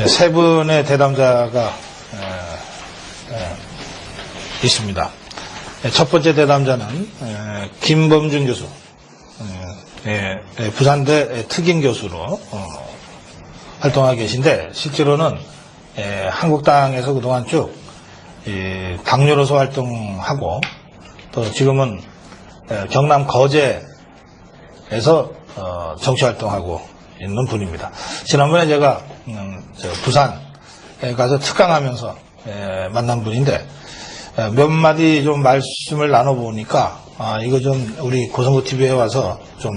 세 분의 대담자가 있습니다. 첫 번째 대담자는 김범준 교수, 부산대 특임 교수로 활동하고 계신데 실제로는 한국당에서 그동안 쭉 당뇨로서 활동하고 또 지금은 경남 거제에서 정치활동하고 있는 분입니다. 지난번에 제가 부산에 가서 특강하면서 만난 분인데 몇 마디 좀 말씀을 나눠보니까 이거 좀 우리 고성구TV에 와서 좀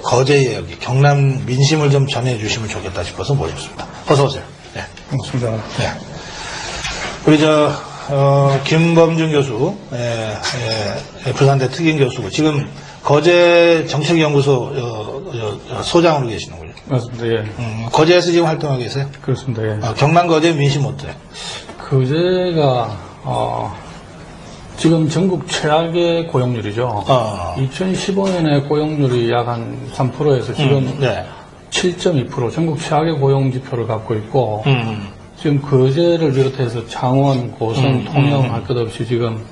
거제의 여기 경남 민심을 좀 전해주시면 좋겠다 싶어서 모셨습니다. 어서 오세요. 네. 반갑습니다. 네. 우리 김범준 교수, 부산대 특임 교수고 지금 거제 정책연구소 소장으로 계시는군요. 맞습니다. 예. 거제에서 지금 활동하고 계세요? 그렇습니다. 예. 경남 거제 민심 어때요? 거제가 지금 전국 최악의 고용률이죠. 2015년에 고용률이 약 한 3%에서 지금 7.2% 전국 최악의 고용 지표를 갖고 있고 지금 거제를 비롯해서 창원, 고성, 통영 할 것 없이 지금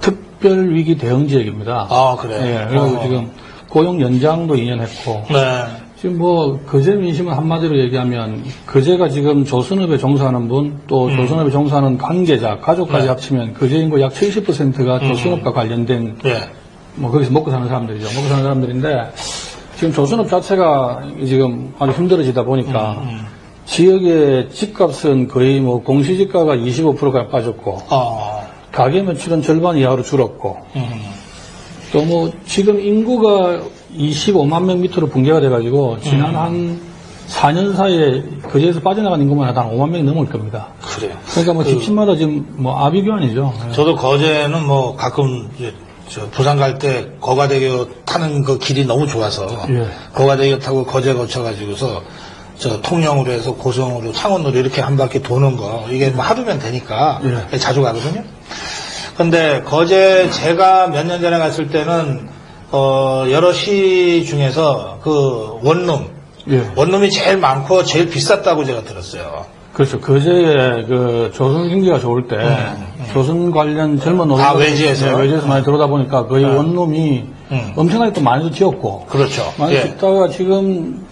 특별 위기 대응 지역입니다. 아, 그래요? 예. 그리고 지금 고용 연장도 2년 했고 지금 거제 민심은 한마디로 얘기하면 거제가 지금 조선업에 종사하는 분 또 조선업에 종사하는 관계자 가족까지 합치면 거제 인구 약 70%가 조선업과 관련된 거기서 먹고 사는 사람들이죠. 먹고 사는 사람들인데 지금 조선업 자체가 지금 아주 힘들어지다 보니까 지역의 집값은 거의 공시지가가 25%가 빠졌고 가계 매출은 절반 이하로 줄었고 또 지금 인구가 25만 명 밑으로 붕괴가 돼가지고 지난 한 4년 사이에 거제에서 빠져나간 인구만 한 5만 명이 넘을 겁니다. 그래요. 그러니까 집집마다 지금 아비규환이죠. 저도 거제는 가끔 부산 갈 때 거가대교 타는 그 길이 너무 좋아서 거가대교 타고 거제 거쳐가지고서 통영으로 해서 고성으로 창원으로 이렇게 한 바퀴 도는 거 이게 하루면 되니까 자주 가거든요. 근데 거제 제가 몇 년 전에 갔을 때는 여러 시 중에서 그 원룸이 제일 많고 제일 비쌌다고 제가 들었어요. 그렇죠. 거제에 조선 경기가 좋을 때 조선 관련 젊은 노동자들 외지에서 많이 들어오다 보니까 거의 원룸이 엄청나게 또 많이도 지었고 그렇죠. 많이 짓다가 지금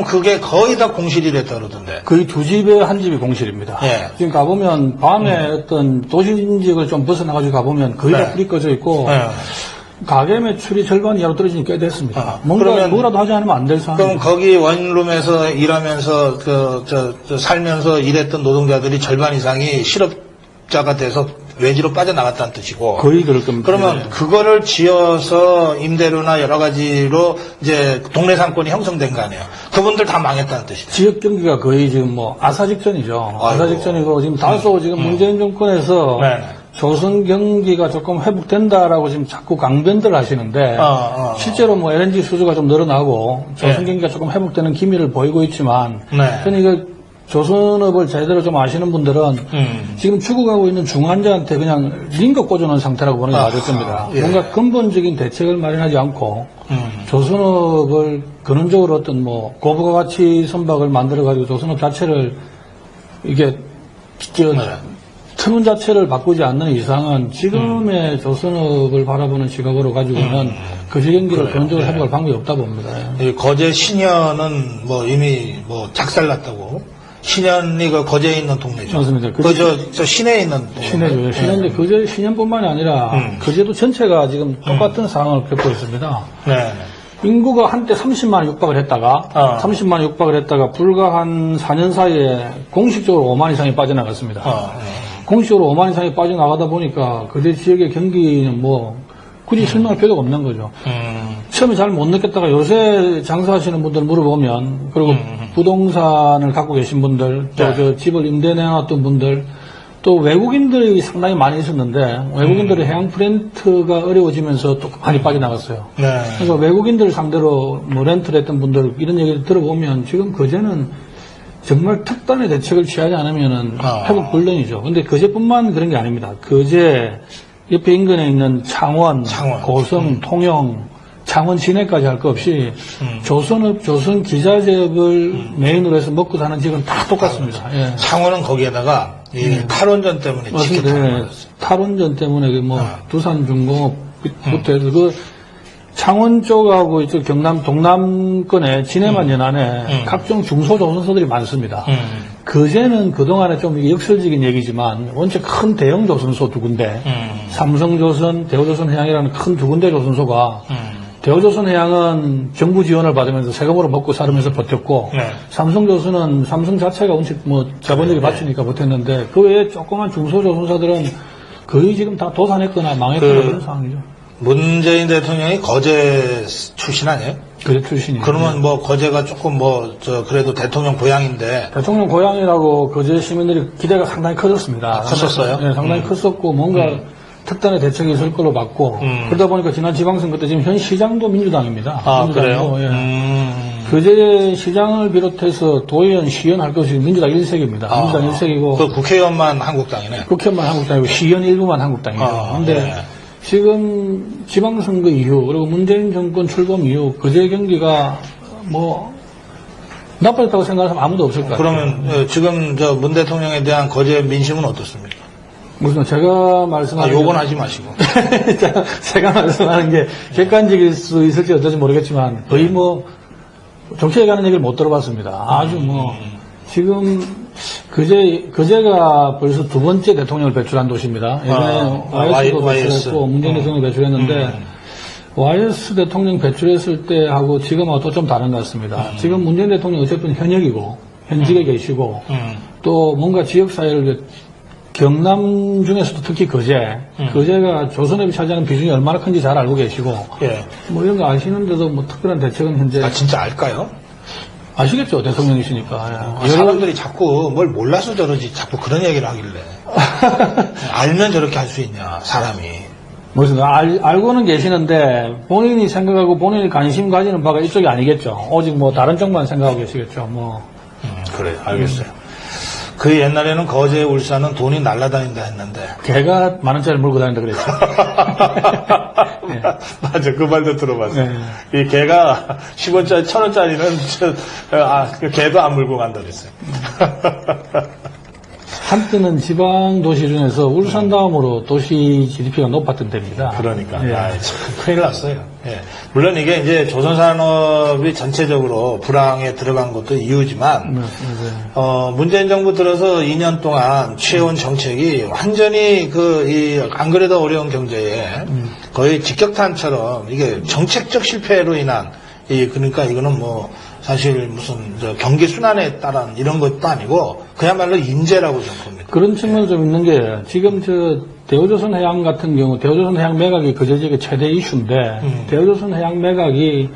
그게 거의 다 공실이 됐다 그러던데. 거의 두 집에 한 집이 공실입니다. 지금 가보면 밤에 어떤 도시인직을 좀 벗어나가지고 가보면 거의 다 불이 꺼져 있고 가계 매출이 절반 이하로 떨어지니 꽤 됐습니다. 뭐라도 하지 않으면 안 될 상황. 그럼 거기 원룸에서 일하면서 살면서 일했던 노동자들이 절반 이상이 실업자가 돼서 외지로 빠져나갔다는 뜻이고. 거의 그럴 겁니다. 그러면 그거를 지어서 임대료나 여러 가지로 이제 동네 상권이 형성된 거 아니에요. 그분들 다 망했다는 뜻이죠. 지역 경기가 거의 지금 아사 직전이죠. 아사 직전이고 지금 다소 지금 문재인 정권에서 조선 경기가 조금 회복된다라고 지금 자꾸 강변들 하시는데 실제로 LNG 수주가 좀 늘어나고 조선 경기가 조금 회복되는 기미를 보이고 있지만 저는 이거 조선업을 제대로 좀 아시는 분들은 지금 죽어가고 있는 중환자한테 그냥 링거 꽂아놓은 상태라고 보는 게 맞을 겁니다. 뭔가 근본적인 대책을 마련하지 않고 조선업을 근원적으로 어떤 고부가 가치 선박을 만들어가지고 조선업 자체를 이게 터문 자체를 바꾸지 않는 이상은 지금의 조선업을 바라보는 시각으로 가지고는 거제 경기를 근원적으로 회복할 방법이 없다 봅니다. 거제 신현은 이미 작살났다고. 신현이 거제에 있는 동네죠. 맞습니다. 저 시내에 있는 시내죠. 시내인데 거제 신현뿐만이 아니라 거제도 전체가 지금 똑같은 상황을 겪고 있습니다. 인구가 한때 30만에 육박을 했다가 30만에 육박을 했다가 불과 한 4년 사이에 공식적으로 5만 이상이 빠져나갔습니다. 공식적으로 5만 이상이 빠져나가다 보니까 거제 지역의 경기는 굳이 설명할 필요가 없는 거죠. 처음에 잘 못 느꼈다가 요새 장사하시는 분들 물어보면 그리고 부동산을 갖고 계신 분들 또 집을 임대 내놨던 분들 또 외국인들이 상당히 많이 있었는데 외국인들의 해양 프렌트가 어려워지면서 또 많이 빠져나갔어요. 그래서 외국인들 상대로 렌트를 했던 분들 이런 얘기를 들어보면 지금 거제는 정말 특단의 대책을 취하지 않으면은 회복 불능이죠. 근데 거제뿐만 그런 게 아닙니다. 거제 옆에 인근에 있는 창원, 고성, 통영, 창원 진해까지 할 것 없이 조선업, 조선 기자재업을 메인으로 해서 먹고 사는 지역은 다 똑같습니다. 예. 창원은 거기에다가 이 탈원전 때문에 맞습니다. 예. 탈원전 때문에 두산중공업부터 해서 그 창원 쪽하고 이쪽 경남 동남권에 진해만 연안에 각종 중소조선소들이 많습니다. 그제는 그동안에 좀 이게 역설적인 얘기지만 원체 큰 대형 조선소 두 군데 삼성조선, 대우조선해양이라는 큰 두 군데 조선소가 대우조선해양은 정부 지원을 받으면서 세금으로 먹고 살으면서 버텼고 삼성조선은 삼성 자체가 원체 자본력이 받치니까 버텼는데 그 외에 조그만 중소조선사들은 거의 지금 다 도산했거나 망했거나 그런 상황이죠. 문재인 대통령이 거제 출신 아니에요? 거제 출신이에요. 그러면 거제가 조금 그래도 대통령 고향인데. 대통령 고향이라고 거제 시민들이 기대가 상당히 커졌습니다. 컸었어요? 네, 상당히 컸었고, 뭔가 특단의 대책이 있을 걸로 봤고, 그러다 보니까 지난 지방선거 때 지금 현 시장도 민주당입니다. 아, 민주당이고, 그래요? 예. 거제 시장을 비롯해서 도의원, 시의원 할 것이 민주당 1색입니다. 민주당 1색이고. 그 국회의원만 한국당이네. 국회의원만 한국당이고, 시의원 일부만 한국당이죠. 근데 지금 지방선거 이후 그리고 문재인 정권 출범 이후 거제 경기가 나빠졌다고 생각하는 사람 아무도 없을 것 같아요. 그러면 지금 문 대통령에 대한 거제 민심은 어떻습니까? 무슨 제가 말씀하는 요건 하지 마시고. 제가 말씀하는 게 객관적일 수 있을지 어떨지 모르겠지만 거의 정치에 관한 얘기를 못 들어봤습니다. 아주 지금 거제가 벌써 두 번째 대통령을 배출한 도시입니다. 예전에 YS도 배출했고 문재인 대통령이 배출했는데 YS 대통령 배출했을 때하고 지금하고 또 좀 다른 것 같습니다. 지금 문재인 대통령이 어쨌든 현역이고 현직에 계시고 또 뭔가 지역사회를 경남 중에서도 특히 거제가 조선업이 차지하는 비중이 얼마나 큰지 잘 알고 계시고 이런 거 아시는데도 특별한 대책은 현재 진짜 알까요? 아시겠죠, 대통령이시니까. 사람들이 자꾸 뭘 몰라서 저러지 자꾸 그런 얘기를 하길래. 알면 저렇게 할 수 있냐, 사람이. 무슨 알고는 계시는데 본인이 생각하고 본인이 관심 가지는 바가 이쪽이 아니겠죠. 오직 다른 쪽만 생각하고 계시겠죠. 그래요, 알겠어요. 그 옛날에는 거제, 울산은 돈이 날아다닌다 했는데. 개가 10,000원짜리 물고 다닌다 그랬죠. 맞아, 그 말도 들어봤어요. 이 개가 10원짜리, 1,000원짜리는, 그 개도 안 물고 간다 그랬어요. 한때는 지방 도시 중에서 울산 다음으로 도시 GDP가 높았던 데입니다. 그러니까. 참 큰일 났어요. 물론 이게 이제 조선산업이 전체적으로 불황에 들어간 것도 이유지만, 문재인 정부 들어서 2년 동안 취해온 정책이 완전히 안 그래도 어려운 경제에 거의 직격탄처럼 이게 정책적 실패로 인한 그러니까 이거는 사실 무슨 경기 순환에 따른 이런 것도 아니고 그야말로 인재라고 좀 봅니다. 그런 측면도 좀 있는 게 지금 대우조선 해양 같은 경우 대우조선 해양 매각이 거제 지역의 최대 이슈인데 대우조선 해양 매각이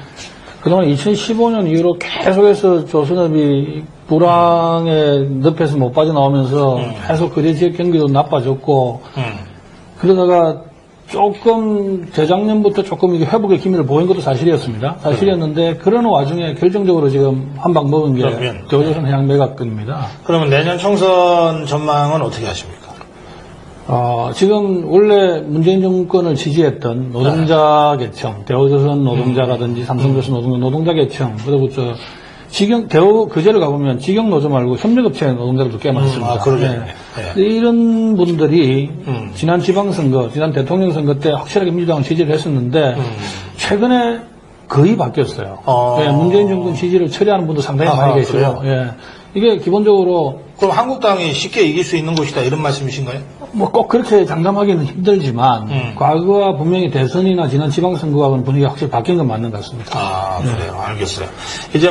그동안 2015년 이후로 계속해서 조선업이 불황의 늪에서 못 빠져나오면서 계속 거제 지역 경기도 나빠졌고 그러다가 조금 재작년부터 조금 이게 회복의 기미를 보인 것도 사실이었습니다. 사실이었는데 그런 와중에 결정적으로 지금 한 방 먹은 게 대우조선 해양 매각건입니다. 그러면 내년 총선 전망은 어떻게 하십니까? 지금 원래 문재인 정권을 지지했던 노동자 계층, 대우조선 노동자라든지 삼성조선 노동자 계층, 그리고 거제를 가보면 직영 노조 말고 협력업체 노동자들도 꽤 많습니다. 이런 분들이 지난 지방선거, 지난 대통령 선거 때 확실하게 민주당을 지지를 했었는데 최근에 거의 바뀌었어요. 문재인 정권 지지를 처리하는 분도 상당히 많이 계시고요. 이게 기본적으로 그럼 한국당이 쉽게 이길 수 있는 곳이다 이런 말씀이신가요? 꼭 그렇게 장담하기는 힘들지만 과거와 분명히 대선이나 지난 지방선거하고는 분위기가 확실히 바뀐 건 맞는 것 같습니다. 그래요. 알겠어요. 이제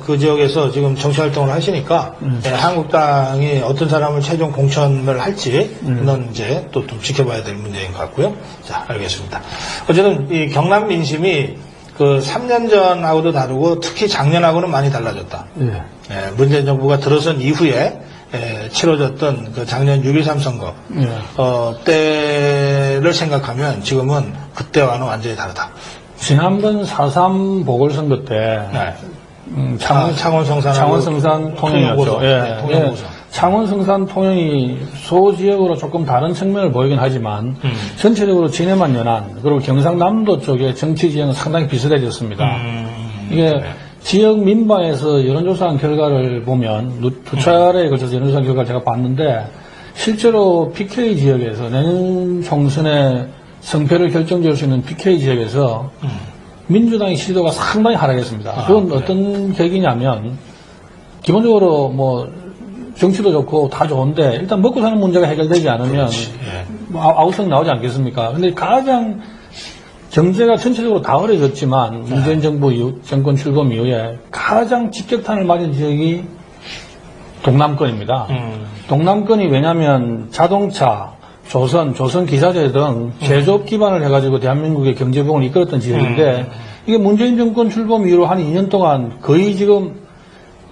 그 지역에서 지금 정치활동을 하시니까 한국당이 어떤 사람을 최종 공천을 할지는 이제 또 좀 지켜봐야 될 문제인 것 같고요. 자, 알겠습니다. 어쨌든 이 경남 민심이 3년 전하고도 다르고 특히 작년하고는 많이 달라졌다. 문재인 정부가 들어선 이후에 치러졌던 작년 6.13 선거 때를 생각하면 지금은 그때와는 완전히 다르다. 지난번 4.3 보궐선거 때 창원 성산 통영이었죠. 예. 통영고성. 창원 성산 통영이 소 지역으로 조금 다른 측면을 보이긴 하지만 전체적으로 진해만 연안 그리고 경상남도 쪽의 정치 지형은 상당히 비슷해졌습니다. 이게 지역 민방에서 여론조사한 결과를 보면 두 차례에 걸쳐서 여론조사 결과를 제가 봤는데 실제로 PK 지역에서 내년 총선의 성패를 결정지을 수 있는 PK 지역에서 민주당의 시도가 상당히 하락했습니다. 그건 어떤 계기냐면 기본적으로 뭐 정치도 좋고 다 좋은데 일단 먹고 사는 문제가 해결되지 않으면 아우성 나오지 않겠습니까? 근데 가장 경제가 전체적으로 다 어려졌지만 문재인 정부 이후, 정권 출범 이후에 가장 직격탄을 맞은 지역이 동남권입니다. 동남권이 왜냐하면 자동차, 조선 기사제 등 제조업 기반을 해가지고 대한민국의 경제부흥을 이끌었던 지역인데 이게 문재인 정권 출범 이후로 한 2년 동안 거의 지금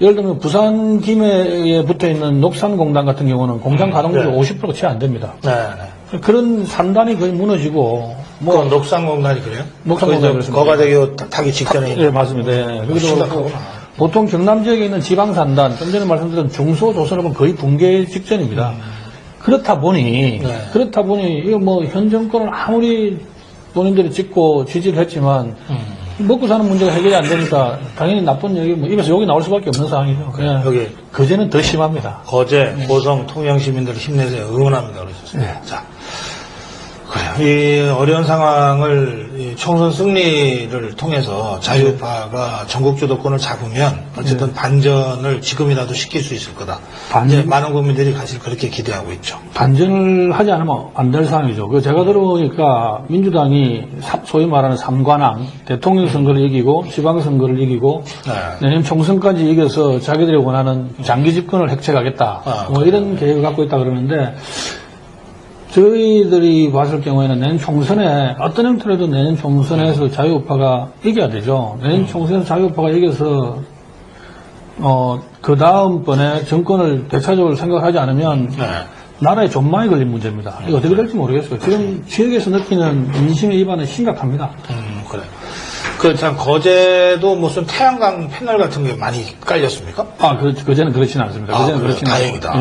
예를 들면 부산 김해에 붙어있는 녹산공단 같은 경우는 공장 가동률이 50%가 채 안 됩니다. 네. 그런 산단이 거의 무너지고 뭐 녹산공단이 그래요? 녹산공단이 그렇습니다. 거가대교 타기 직전에 네, 맞습니다. 네. 그리고 보통 경남 지역에 있는 지방산단, 좀 전에 말씀드린 중소조선업은 거의 붕괴 직전입니다. 그렇다 보니 이거 뭐 현 정권을 아무리 본인들이 찍고 지지를 했지만 먹고 사는 문제가 해결이 안 되니까 당연히 나쁜 얘기, 뭐 입에서 욕이 나올 수밖에 없는 상황이죠. 그냥 여기 거제는 더 심합니다. 거제, 고성, 통영 시민들 힘내세요. 응원합니다. 그러셨어요. 네. 자, 그래요. 이 어려운 상황을 이 총선 승리를 통해서 자유파가 전국 주도권을 잡으면 어쨌든 반전을 지금이라도 시킬 수 있을 거다. 이제 많은 국민들이 사실 그렇게 기대하고 있죠. 반전을 하지 않으면 안 될 상황이죠. 그 제가 들어보니까 민주당이 소위 말하는 삼관왕, 대통령 선거를 이기고 지방선거를 이기고 내년 총선까지 이겨서 자기들이 원하는 장기 집권을 획책하겠다. 뭐 이런 계획을 갖고 있다 그러는데 저희들이 봤을 경우에는 내년 총선에 어떤 형태로도 내년 총선에서 자유우파가 이겨야 되죠. 내년 총선에서 자유우파가 이겨서 그 다음번에 정권을 대차적으로 생각하지 않으면 나라에 존망이 걸린 문제입니다. 이거 어떻게 될지 모르겠어요. 지금 지역에서 느끼는 민심의 위반은 심각합니다. 그래요. 그 참 거제도 무슨 태양광 패널 같은 게 많이 깔렸습니까? 그제는 그렇지는 않습니다. 그제는 그렇지는 다행이다.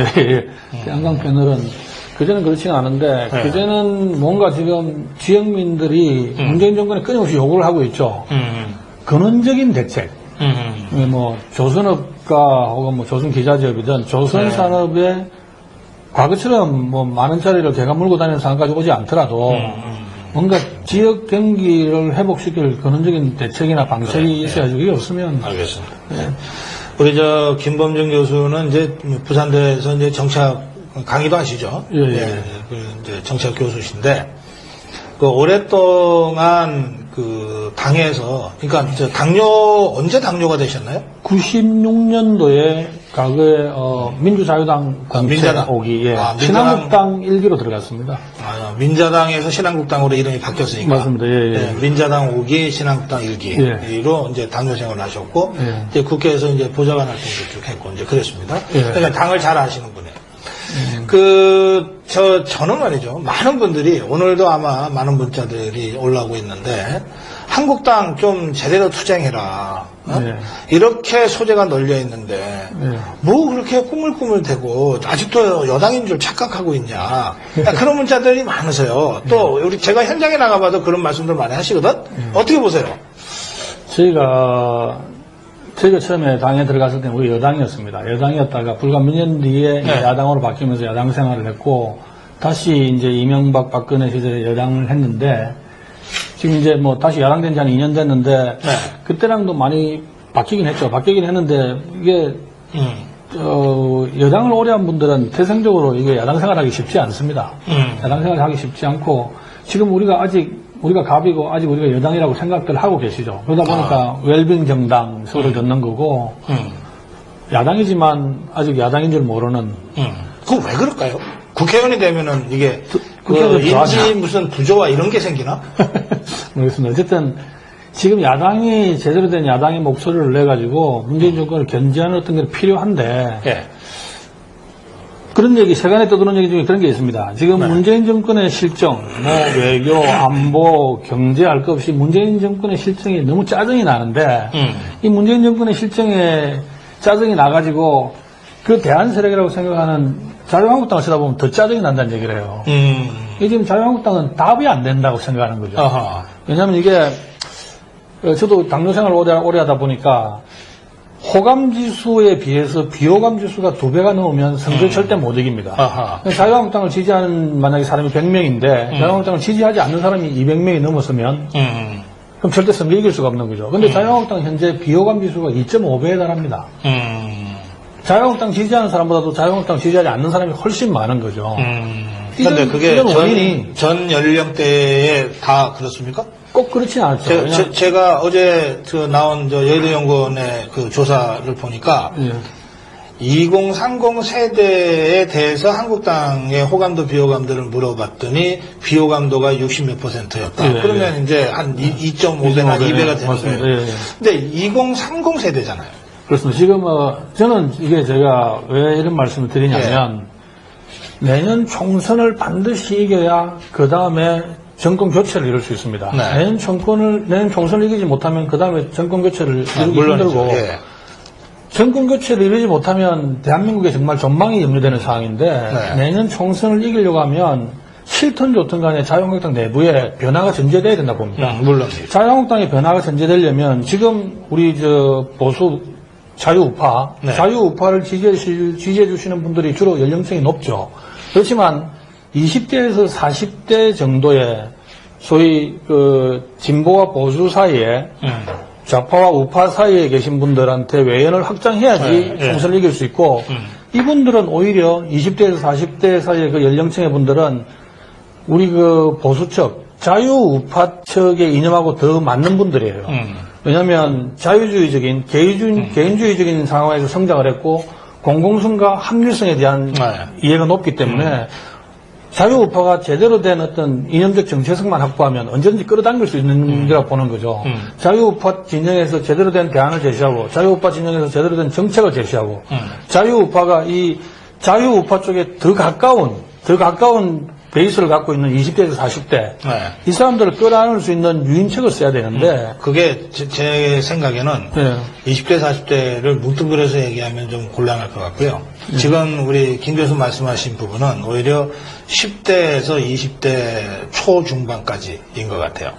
태양광 패널은 그제는 그렇지는 않은데 그제는 뭔가 지금 지역민들이 문재인 정권에 끊임없이 요구를 하고 있죠. 근원적인 대책. 뭐 조선업과 혹은 뭐 조선기자재업이든 조선산업에 과거처럼 뭐 많은 자리를 개가 물고 다니는 상황까지 오지 않더라도 뭔가 지역 경기를 회복시킬 근원적인 대책이나 방책이 있어야지 그게 없으면. 알겠습니다. 네. 우리 김범정 교수는 이제 부산대에서 이제 정치학 강의도 하시죠. 이제 정치학 교수신데 그 오랫동안 그 당에서 그러니까 언제 당뇨가 되셨나요? 96년도에 과거에 민주자유당 민자당 오기 신한국당 1기로 들어갔습니다. 민자당에서 신한국당으로 이름이 바뀌었으니까. 맞습니다. 민자당 5기, 신한국당 1기로 이제 당뇨 생활을 하셨고 이제 국회에서 이제 보좌관 활동도 쭉 했고 이제 그랬습니다. 그러니까 당을 잘 아시는 분이에요. 저는 말이죠. 많은 분들이, 오늘도 아마 많은 문자들이 올라오고 있는데, 한국당 좀 제대로 투쟁해라. 이렇게 소재가 널려 있는데, 뭐 그렇게 꾸물꾸물대고, 아직도 여당인 줄 착각하고 있냐. 그런 문자들이 많으세요. 또, 제가 현장에 나가봐도 그런 말씀들 많이 하시거든? 어떻게 보세요? 저희가 처음에 당에 들어갔을 때는 우리 여당이었습니다. 여당이었다가 불과 몇 년 뒤에 야당으로 바뀌면서 야당 생활을 했고, 다시 이제 이명박 박근혜 시절에 여당을 했는데, 지금 이제 뭐 다시 야당 된 지 한 2년 됐는데, 그때랑도 많이 바뀌긴 했죠. 바뀌긴 했는데, 이게, 여당을 오래 한 분들은 태생적으로 이게 야당 생활하기 쉽지 않습니다. 야당 생활하기 쉽지 않고, 지금 우리가 갑이고 아직 우리가 여당이라고 생각들 하고 계시죠. 그러다 보니까 웰빙 정당 소리를 듣는 거고 야당이지만 아직 야당인 줄 모르는. 그건 왜 그럴까요? 국회의원이 되면은 이게 인지 무슨 부조화 이런 게 생기나? 모르겠습니다. 어쨌든 지금 야당이 제대로 된 야당의 목소리를 내가지고 문재인 정권을 견제하는 어떤 게 필요한데 그런 얘기, 세간에 떠도는 얘기 중에 그런 게 있습니다. 지금 네. 문재인 정권의 실정, 뭐 외교, 안보, 경제 할 것 없이 문재인 정권의 실정이 너무 짜증이 나는데 이 문재인 정권의 실정에 짜증이 나가지고 그 대안 세력이라고 생각하는 자유한국당을 쓰다 보면 더 짜증이 난다는 얘기를 해요. 이 지금 자유한국당은 답이 안 된다고 생각하는 거죠. 아하. 왜냐하면 이게 저도 당뇨 생활을 오래 하다 보니까 호감 지수에 비해서 비호감 지수가 2배가 넘으면 선거 절대 못 이깁니다. 아하. 자유한국당을 지지하는 만약에 사람이 100명인데 자유한국당을 지지하지 않는 사람이 200명이 넘었으면 그럼 절대 선거 이길 수가 없는 거죠. 근데 자유한국당 현재 비호감 지수가 2.5배에 달합니다. 자유한국당 지지하는 사람보다도 자유한국당 지지하지 않는 사람이 훨씬 많은 거죠. 그런데 그게 이런 원인이 전 연령대에 다 그렇습니까? 꼭 그렇진 않죠. 제가 어제 나온 여의도연구원의 그 조사를 보니까 2030 세대에 대해서 한국당의 호감도 비호감도를 물어봤더니 비호감도가 60몇 %였다. 예, 그러면 이제 한 2.5배나 2배가 되는 거예요. 근데 2030 세대잖아요. 그렇습니다. 지금 저는 이게 제가 왜 이런 말씀을 드리냐면 내년 총선을 반드시 이겨야 그 다음에 정권 교체를 이룰 수 있습니다. 네. 내년 총선을 이기지 못하면 그 다음에 정권 교체를 이루기 물론이죠. 힘들고 예. 정권 교체를 이루지 못하면 대한민국에 정말 전망이 염려되는 상황인데 내년 총선을 이기려고 하면 싫든 좋든 간에 자유한국당 내부에 변화가 전제돼야 된다고 봅니다. 물론. 자유한국당의 변화가 전제되려면 지금 우리 보수 자유우파, 자유우파를 지지해 주시는 분들이 주로 연령층이 높죠. 그렇지만 20대에서 40대 정도의 소위 진보와 보수 사이에 좌파와 우파 사이에 계신 분들한테 외연을 확장해야지 총선을 이길 수 있고 이분들은 오히려 20대에서 40대 사이의 그 연령층의 분들은 우리 보수 측, 자유우파 측에 이념하고 더 맞는 분들이에요. 왜냐하면 자유주의적인, 개인주의적인 상황에서 성장을 했고 공공성과 합리성에 대한 이해가 높기 때문에 자유우파가 제대로 된 어떤 이념적 정체성만 확보하면 언제든지 끌어당길 수 있는 거라고 보는 거죠. 자유우파 진영에서 제대로 된 대안을 제시하고 자유우파 진영에서 제대로 된 정책을 제시하고 자유우파가 이 자유우파 쪽에 더 가까운 베이스를 갖고 있는 20대에서 40대 이 사람들을 끌어안을 수 있는 유인책을 써야 되는데 그게 제 생각에는 20대 40대를 뭉뚱그려서 얘기하면 좀 곤란할 것 같고요. 지금 우리 김 교수 말씀하신 부분은 오히려 10대에서 20대 초중반까지인 것 같아요.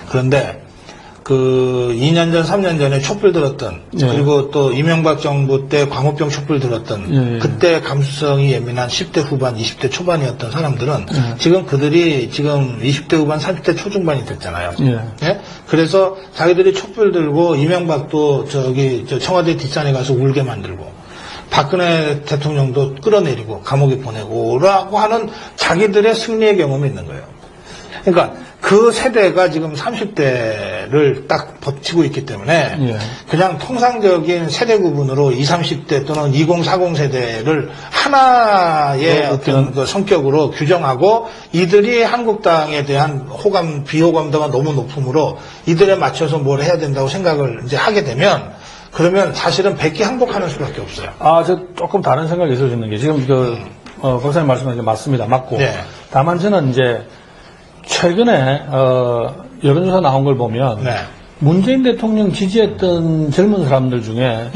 그런데 2년 전, 3년 전에 촛불 들었던, 그리고 또 이명박 정부 때 광우병 촛불 들었던, 그때 감수성이 예민한 10대 후반, 20대 초반이었던 사람들은 지금 그들이 지금 20대 후반, 30대 초중반이 됐잖아요. 예? 그래서 자기들이 촛불 들고 이명박도 청와대 뒷산에 가서 울게 만들고, 박근혜 대통령도 끌어내리고 감옥에 보내고라고 하는 자기들의 승리의 경험이 있는 거예요. 그러니까 그 세대가 지금 30대를 딱 버티고 있기 때문에 그냥 통상적인 세대 구분으로 20, 30대 또는 2040 세대를 하나의 어떤 성격으로 규정하고 이들이 한국당에 대한 호감, 비호감도가 너무 높으므로 이들에 맞춰서 뭘 해야 된다고 생각을 이제 하게 되면 그러면 사실은 백기 항복하는 수밖에 없어요. 저 조금 다른 생각이 있어지는 게 지금 박사님 말씀하신 게 맞습니다. 맞고. 다만 저는 이제 최근에 여론조사 나온 걸 보면 문재인 대통령 지지했던 젊은 사람들 중에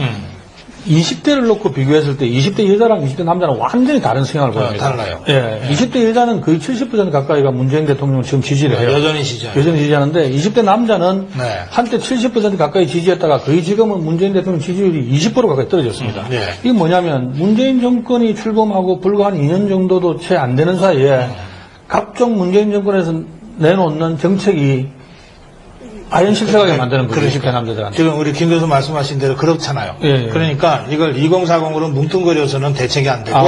20대를 놓고 비교했을 때 20대 여자랑 20대 남자는 완전히 다른 성향을 보입니다. 달라요. 20대 여자는 거의 70% 가까이가 문재인 대통령을 지금 지지를 해요. 여전히 지지하는데 20대 남자는 한때 70% 가까이 지지했다가 거의 지금은 문재인 대통령 지지율이 20% 가까이 떨어졌습니다. 이게 뭐냐면 문재인 정권이 출범하고 불과 한 2년 정도도 채 안 되는 사이에 각종 문재인 정권에서 내놓는 정책이 아연 실패하게 만드는 거죠. 20대 남자들한테. 지금 우리 김 교수 말씀하신 대로 그렇잖아요. 그러니까 이걸 2040으로 뭉뚱그려서는 대책이 안 되고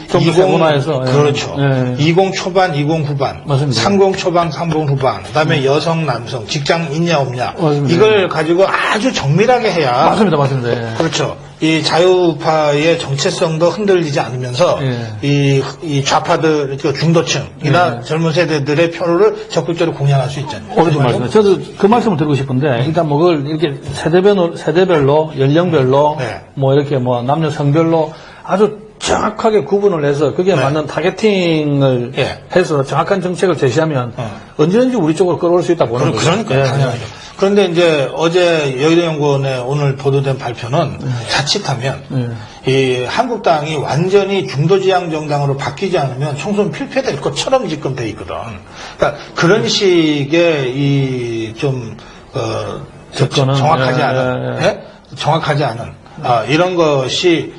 좀 더 세분화해서 그렇죠. 20 초반, 20 후반, 맞습니다. 30 초반, 30 후반, 그다음에 여성, 남성, 직장 있냐 없냐 맞습니다. 이걸 가지고 아주 정밀하게 해야 맞습니다. 그렇죠. 이 자유우파의 정체성도 흔들리지 않으면서 이 좌파들, 중도층이나 젊은 세대들의 표를 적극적으로 공략할 수 있잖아요. 오래전 말씀. 저도 그 말씀을 드리고 싶은데 일단 그걸 이렇게 세대별로, 연령별로, 이렇게 남녀 성별로 아주 정확하게 구분을 해서 그게 네. 맞는 타겟팅을 예. 해서 정확한 정책을 제시하면 언제든지 우리 쪽으로 끌어올 수 있다 보는 거죠. 그러니까 예. 당연하죠. 그런데 이제 어제 여의도연구원의 오늘 보도된 발표는 자칫하면 이 한국당이 완전히 중도지향 정당으로 바뀌지 않으면 총선 필패될 것처럼 지금 돼 있거든. 그러니까 그런 식의 이 좀 접근은 정확하지 않은 예? 정확하지 않은 이런 것이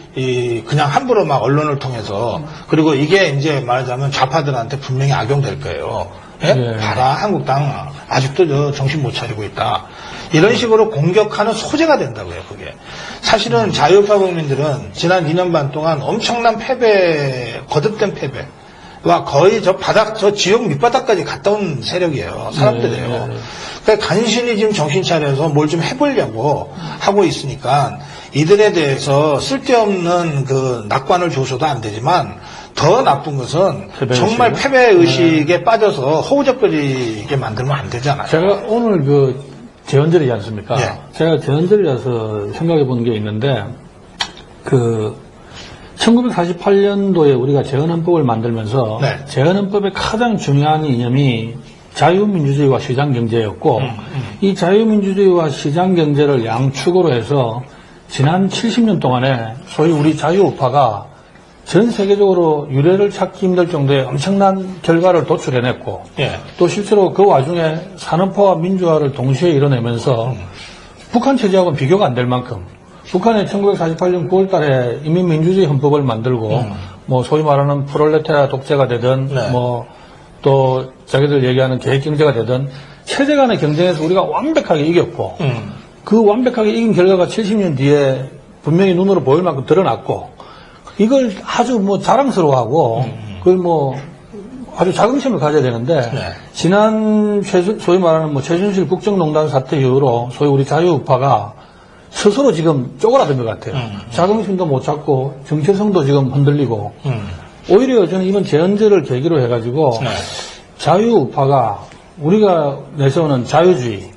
그냥 함부로 막 언론을 통해서 그리고 이게 이제 말하자면 좌파들한테 분명히 악용될 거예요. 예? 예. 봐라 한국당 아직도 저 정신 못 차리고 있다. 이런 식으로 공격하는 소재가 된다고요. 그게 사실은 자유우파 국민들은 지난 2년 반 동안 엄청난 패배, 거듭된 패배와 거의 저 바닥, 저 지옥 밑바닥까지 갔다 온 세력이에요. 사람들이에요. 그러니까 간신히 지금 정신 차려서 뭘 좀 해보려고 하고 있으니까 이들에 대해서 쓸데없는 그 낙관을 줘서도 안 되지만 더 나쁜 것은 정말 패배의식에 빠져서 허우적거리게 만들면 안 되잖아요. 제가 오늘 그 재헌절이지 않습니까? 예. 제가 재헌절이라서 생각해 보는 게 있는데, 1948년도에 우리가 재헌헌법을 만들면서, 네. 재헌헌법의 가장 중요한 이념이 자유민주주의와 시장경제였고, 이 자유민주주의와 시장경제를 양축으로 해서 지난 70년 동안에 소위 우리 자유우파가 전 세계적으로 유례를 찾기 힘들 정도의 엄청난 결과를 도출해냈고 예. 또 실제로 그 와중에 산업화와 민주화를 동시에 이뤄내면서 북한 체제하고는 비교가 안 될 만큼 북한이 1948년 9월 달에 인민민주주의 헌법을 만들고 뭐 소위 말하는 프롤레타리아 독재가 되든 네. 뭐 또 자기들 얘기하는 계획경제가 되든 체제 간의 경쟁에서 우리가 완벽하게 이겼고 그 완벽하게 이긴 결과가 70년 뒤에 분명히 눈으로 보일 만큼 드러났고 이걸 아주 뭐 자랑스러워하고 그걸 뭐 아주 자긍심을 가져야 되는데 네. 지난 소위 말하는 뭐 최순실 국정농단 사태 이후로 소위 우리 자유우파가 스스로 지금 쪼그라든 것 같아요. 자긍심도 못 찾고 정체성도 지금 흔들리고 오히려 저는 이번 재헌절을 계기로 해가지고 네. 자유우파가 우리가 내세우는 자유주의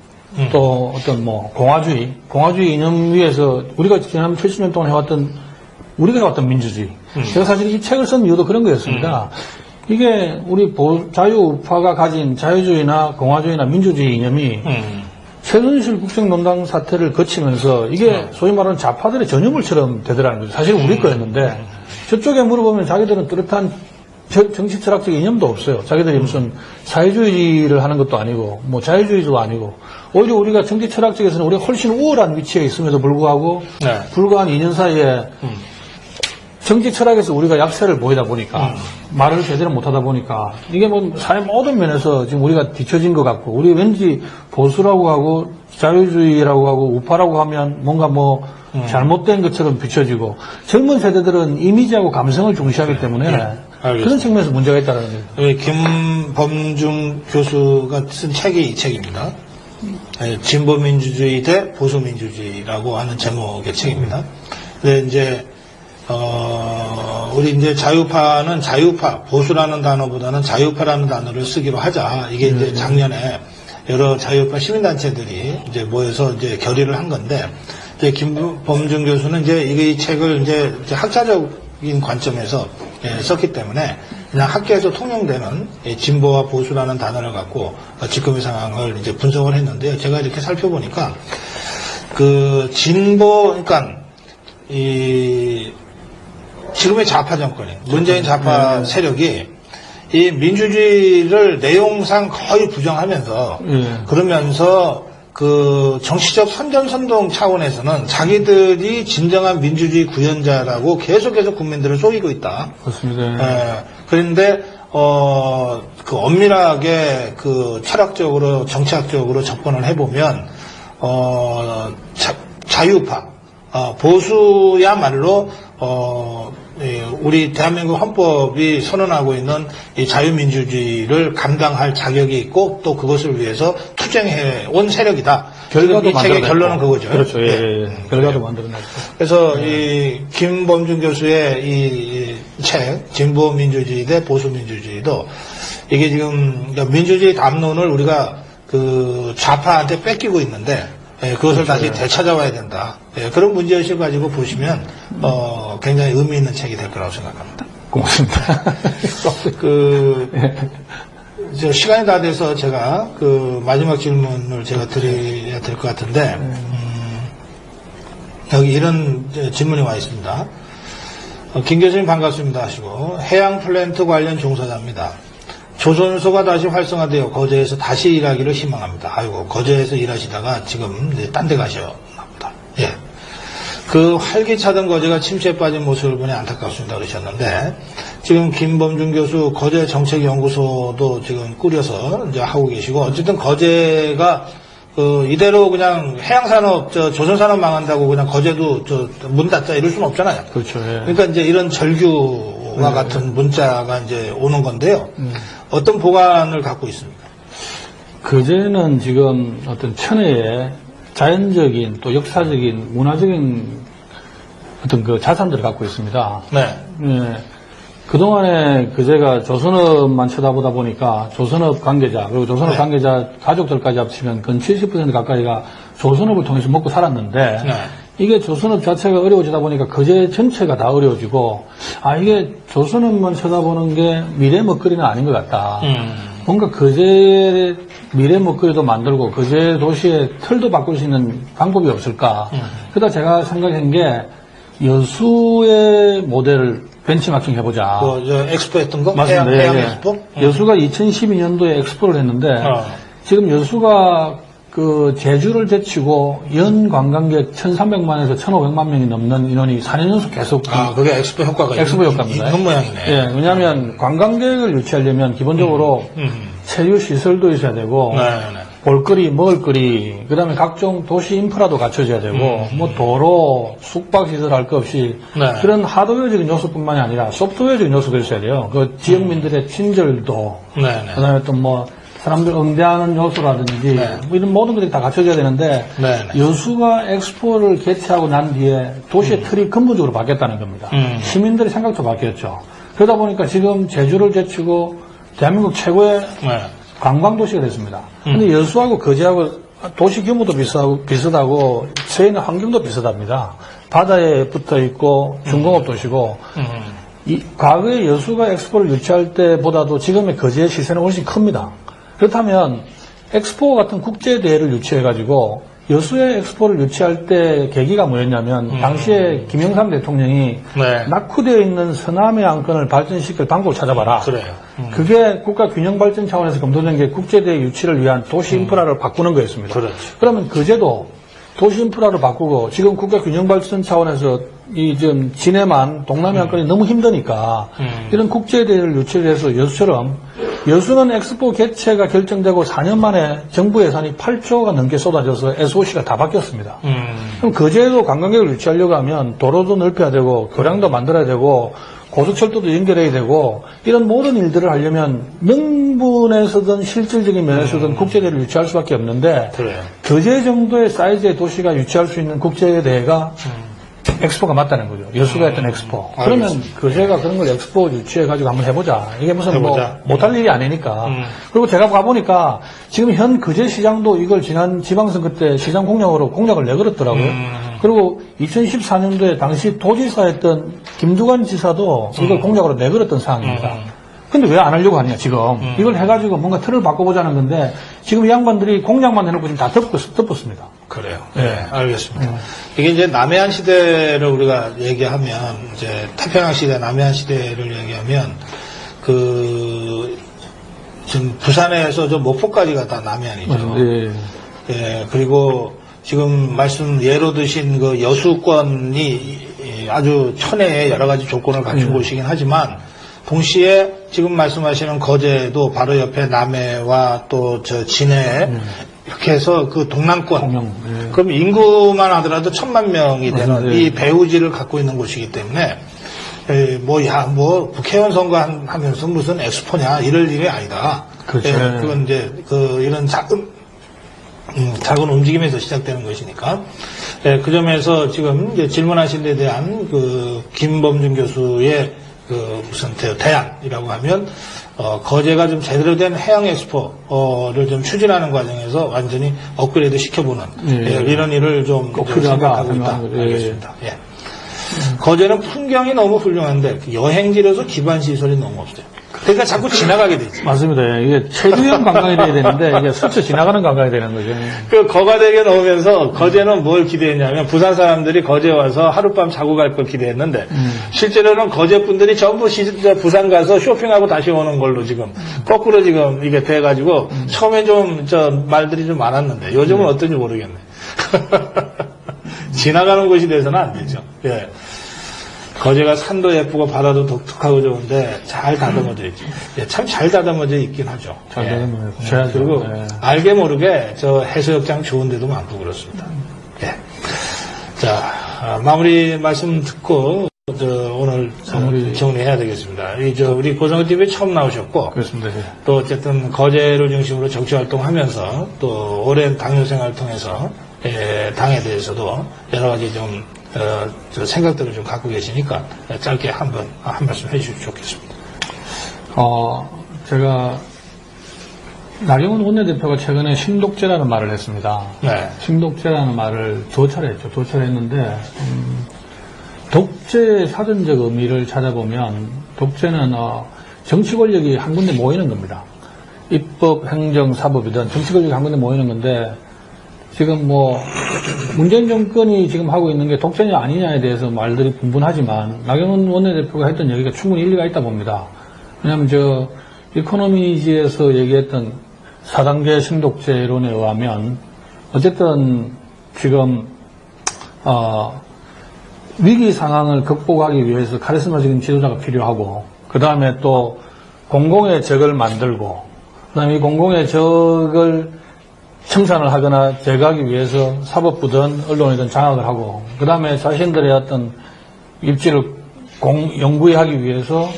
또 어떤 뭐 공화주의 이념 위에서 우리가 지난 70년 동안 우리가 해왔던 민주주의. 제가 사실 이 책을 쓴 이유도 그런 거였습니다. 이게 우리 자유우파가 가진 자유주의나 공화주의나 민주주의 이념이 최순실 국정농단 사태를 거치면서 이게 소위 말하는 좌파들의 전유물처럼 되더라는 거죠. 사실 우리 거였는데 저쪽에 물어보면 자기들은 뚜렷한 정치 철학적 이념도 없어요. 자기들이 무슨 사회주의를 하는 것도 아니고 뭐 자유주의도 아니고 오히려 우리가 정치 철학적에서는 우리가 훨씬 우월한 위치에 있음에도 불구하고 네. 불과 한 2년 사이에 정치 철학에서 우리가 약세를 보이다 보니까 말을 제대로 못하다 보니까 이게 뭐 사회 모든 면에서 지금 우리가 뒤처진 것 같고 우리 왠지 보수라고 하고 자유주의라고 하고 우파라고 하면 뭔가 뭐 잘못된 것처럼 비춰지고 젊은 세대들은 이미지하고 감성을 중시하기 때문에 그런 측면에서 문제가 있다는 거예요. 김범중 교수가 쓴 책이 이 책입니다. 진보민주주의 대 보수민주주의라고 하는 제목의 책입니다. 근데 이제 우리 이제 자유파는 보수라는 단어보다는 자유파라는 단어를 쓰기로 하자. 이게 이제 작년에 여러 자유파 시민단체들이 이제 모여서 이제 결의를 한 건데, 이제 김범중 교수는 이제 이 책을 이제 학자적인 관점에서 썼기 때문에 그냥 학계에서 통용되는 진보와 보수라는 단어를 갖고 지금의 상황을 이제 분석을 했는데요. 제가 이렇게 살펴보니까 그 그러니까 지금의 좌파 정권이 문재인 좌파 세력이 이 민주주의를 내용상 거의 부정하면서 그러면서 그 정치적 선전선동 차원에서는 자기들이 진정한 민주주의 구현자라고 계속해서 국민들을 속이고 있다. 그렇습니다. 그런데 그 엄밀하게 그 철학적으로 정치학적으로 접근을 해보면 자유파 보수야말로 우리 대한민국 헌법이 선언하고 있는 이 자유민주주의를 감당할 자격이 있고 또 그것을 위해서 투쟁해 온 세력이다. 결과도 이 책의 만들어냈고. 결론은 그거죠. 그렇죠. 결과도 만들어냈고. 그래서 이 김범중 교수의 이 책 진보민주주의 대 보수민주주의도 이게 지금 민주주의 담론을 우리가 그 좌파한테 뺏기고 있는데 그것을 다시 되찾아와야 된다. 그런 문제의식을 가지고 보시면 굉장히 의미 있는 책이 될 거라고 생각합니다. 고맙습니다. 저 시간이 다 돼서 제가 마지막 질문을 제가 드려야 될 것 같은데 여기 이런 질문이 와 있습니다. 김 교수님 반갑습니다 하시고 해양 플랜트 관련 종사자입니다. 조선소가 다시 활성화되어 거제에서 다시 일하기를 희망합니다. 아이고 거제에서 일하시다가 지금 딴 데 가셨나 보다. 예. 그 활기차던 거제가 침체에 빠진 모습을 보니 안타깝습니다 그러셨는데 지금 김범준 교수 거제 정책연구소도 지금 꾸려서 이제 하고 계시고 어쨌든 거제가 이대로 그냥 해양산업 조선산업 망한다고 그냥 거제도 문 닫자 이럴 수는 없잖아요. 그렇죠. 예. 그러니까 이제 이런 절규와 같은 문자가 이제 오는 건데요. 어떤 보관을 갖고 있습니까? 거제는 지금 어떤 천혜의 자연적인 또 역사적인 문화적인 어떤 그 자산들을 갖고 있습니다. 네. 예. 그동안에 거제가 조선업만 쳐다보다 보니까 조선업 관계자 그리고 조선업 네. 관계자 가족들까지 합치면 근 70% 가까이가 조선업을 통해서 먹고 살았는데 네. 이게 조선업 자체가 어려워지다 보니까 거제 전체가 다 어려워지고 이게 조선업만 쳐다보는 게 미래 먹거리는 아닌 것 같다. 뭔가 거제 미래 먹거리도 만들고 거제 도시의 틀도 바꿀 수 있는 방법이 없을까. 그러다 제가 생각한 게 여수의 모델을 벤치마킹 해보자. 엑스포 했던 거? 맞습니다. 해양 예. 엑스포? 여수가 2012년도에 엑스포를 했는데 지금 여수가 제주를 제치고 연 관광객 1,300만에서 1,500만 명이 넘는 인원이 4년 연속 계속 그게 엑스포 효과가 엑스포 효과입니다. 있는 모양이네. 예, 왜냐하면 관광객을 유치하려면 기본적으로 체류 시설도 있어야 되고 볼거리, 먹을거리, 그다음에 각종 도시 인프라도 갖춰져야 되고 뭐 도로, 숙박시설 할 것 없이 그런 하드웨어적인 요소뿐만이 아니라 소프트웨어적인 요소도 있어야 돼요. 그 지역민들의 친절도, 그다음에 또 뭐 사람들 응대하는 요소라든지 뭐 이런 모든 것들이 다 갖춰져야 되는데 여수가 엑스포를 개최하고 난 뒤에 도시의 틀이 근본적으로 바뀌었다는 겁니다. 시민들의 생각도 바뀌었죠. 그러다 보니까 지금 제주를 제치고 대한민국 최고의 관광도시가 됐습니다. 근데 여수하고 거제하고 도시 규모도 비슷하고 서해는 환경도 비슷합니다. 바다에 붙어 있고 중공업 도시고 과거에 여수가 엑스포를 유치할 때보다도 지금의 거제의 시세는 훨씬 큽니다. 그렇다면 엑스포 같은 국제대회를 유치해가지고 여수의 엑스포를 유치할 때 계기가 뭐였냐면 당시에 김영삼 대통령이 낙후되어 있는 서남해 안건을 발전시킬 방법을 찾아봐라. 그래요. 그게 국가 균형 발전 차원에서 검토된 게 국제대회 유치를 위한 도시 인프라를 바꾸는 거였습니다. 그렇죠. 그러면 거제도 도시 인프라를 바꾸고 지금 국가 균형 발전 차원에서 지금 진해만 동남해 안건이 너무 힘드니까 이런 국제대회를 유치를 해서 여수처럼 여수는 엑스포 개최가 결정되고 4년 만에 정부 예산이 8조가 넘게 쏟아져서 SOC가 다 바뀌었습니다. 그럼 거제도 관광객을 유치하려고 하면 도로도 넓혀야 되고 교량도 만들어야 되고 고속철도도 연결해야 되고 이런 모든 일들을 하려면 명분에서든 실질적인 면에서든 국제대회를 유치할 수밖에 없는데 거제 정도의 사이즈의 도시가 유치할 수 있는 국제대회가 엑스포가 맞다는 거죠. 여수가 했던 엑스포. 그러면 거제가 그런 걸 엑스포 유치해가지고 한번 해보자. 이게 무슨 못할 일이 아니니까. 그리고 제가 가보니까 지금 현 거제 시장도 이걸 지난 지방선거 때 시장 공약을 내걸었더라고요. 그리고 2014년도에 당시 도지사였던 김두관 지사도 이걸 공약으로 내걸었던 사항입니다. 근데 왜 안 하려고 하냐, 지금. 이걸 해가지고 뭔가 틀을 바꿔보자는 건데, 지금 이 양반들이 공약만 해놓고 지금 다 덮었습니다. 그래요. 네, 알겠습니다. 이게 이제 남해안 시대를 우리가 얘기하면, 이제 태평양 시대, 남해안 시대를 얘기하면, 지금 부산에서 저 목포까지가 다 남해안이죠. 예, 그리고 지금 예로 드신 그 여수권이 아주 천혜의 여러 가지 조건을 갖춘 곳이긴 하지만, 동시에 지금 말씀하시는 거제도 바로 옆에 남해와 또 진해 이렇게 해서 그 동남권 그럼 인구만 하더라도 1,000만 명이 되는 이 배후지를 갖고 있는 곳이기 때문에 국회의원 선거 하면서 무슨 엑스포냐 이럴 일이 아니다. 그렇죠. 그건 이제 이런 작은 움직임에서 시작되는 것이니까. 그 점에서 지금 이제 질문하신 데 대한 김범준 교수의 무슨 대안이라고 하면, 거제가 좀 제대로 된 해양 엑스포를 좀 추진하는 과정에서 완전히 업그레이드 시켜보는, 이런 일을 좀 생각하고 있다. 알겠습니다. 예. 거제는 풍경이 너무 훌륭한데, 여행지로서 기반 시설이 너무 없어요. 그러니까 자꾸 지나가게 되지. 맞습니다. 이게 체류형 관광이 돼야 되는데 이게 스쳐 지나가는 관광이 되는 거죠. 그 거가되게 넣으면서 거제는 뭘 기대했냐면 부산 사람들이 거제 와서 하룻밤 자고 갈 걸 기대했는데 실제로는 거제 분들이 전부 부산 가서 쇼핑하고 다시 오는 걸로 지금 거꾸로 지금 이게 돼가지고 처음에 좀 말들이 좀 많았는데 요즘은 어떤지 모르겠네. 지나가는 곳이 돼서는 안 되죠. 예. 거제가 산도 예쁘고 바다도 독특하고 좋은데 잘 다듬어져 있죠. 예, 참 잘 다듬어져 있긴 하죠. 잘 다듬어져 있죠. 그리고 알게 모르게 해수욕장 좋은 데도 많고 그렇습니다. 예. 자, 마무리 말씀 듣고 오늘 정리해야 되겠습니다. 우리 고성호 TV 처음 나오셨고 그렇습니다. 예. 또 어쨌든 거제를 중심으로 정치 활동하면서 또 오랜 당뇨 생활을 통해서 당에 대해서도 여러 가지 좀 생각들을 좀 갖고 계시니까 짧게 한 말씀 해주시면 좋겠습니다. 제가 나경원 원내대표가 최근에 신독제라는 말을 했습니다. 네. 신독제라는 말을 두 차례 했죠. 두 차례 했는데 독재의 사전적 의미를 찾아보면 독재는 정치 권력이 한 군데 모이는 겁니다. 입법, 행정, 사법이든 정치 권력이 한 군데 모이는 건데 지금 문재인 정권이 지금 하고 있는 게 독재냐 아니냐에 대해서 말들이 분분하지만 나경원 원내대표가 했던 얘기가 충분히 일리가 있다 봅니다. 왜냐하면 이코노미지에서 얘기했던 4단계 신독제론에 의하면 어쨌든 지금 위기 상황을 극복하기 위해서 카리스마적인 지도자가 필요하고 그 다음에 또 공공의 적을 만들고 그 다음에 이 공공의 적을 청산을 하거나 제거하기 위해서 사법부든 언론이든 장악을 하고 그 다음에 자신들의 어떤 입지를 영구히 위해서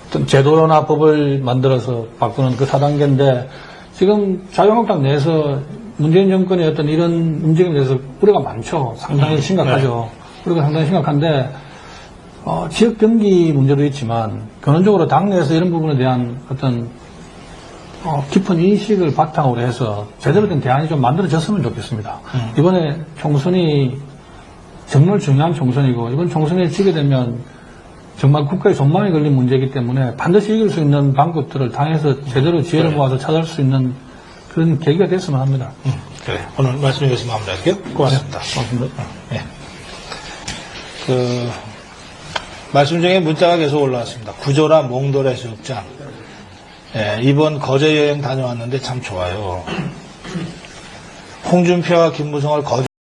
어떤 제도나 법을 만들어서 바꾸는 그 4단계인데 지금 자유한국당 내에서 문재인 정권의 어떤 이런 움직임에 대해서 우려가 많죠. 상당히 심각하죠. 우려가 상당히 심각한데 지역 경기 문제도 있지만 근원적으로 당내에서 이런 부분에 대한 어떤 깊은 인식을 바탕으로 해서 제대로 된 대안이 좀 만들어졌으면 좋겠습니다. 이번에 총선이 정말 중요한 총선이고 이번 총선에 지게 되면 정말 국가의 전망이 걸린 문제이기 때문에 반드시 이길 수 있는 방법들을 당에서 제대로 지혜를 모아서 찾을 수 있는 그런 계기가 됐으면 합니다. 그래. 오늘 말씀 여기서 마무리할게요. 고맙습니다. 네, 고맙습니다. 네. 말씀 중에 문자가 계속 올라왔습니다. 구조라 몽돌 해수욕장. 예, 이번 거제 여행 다녀왔는데 참 좋아요. 홍준표와 김무성을 거제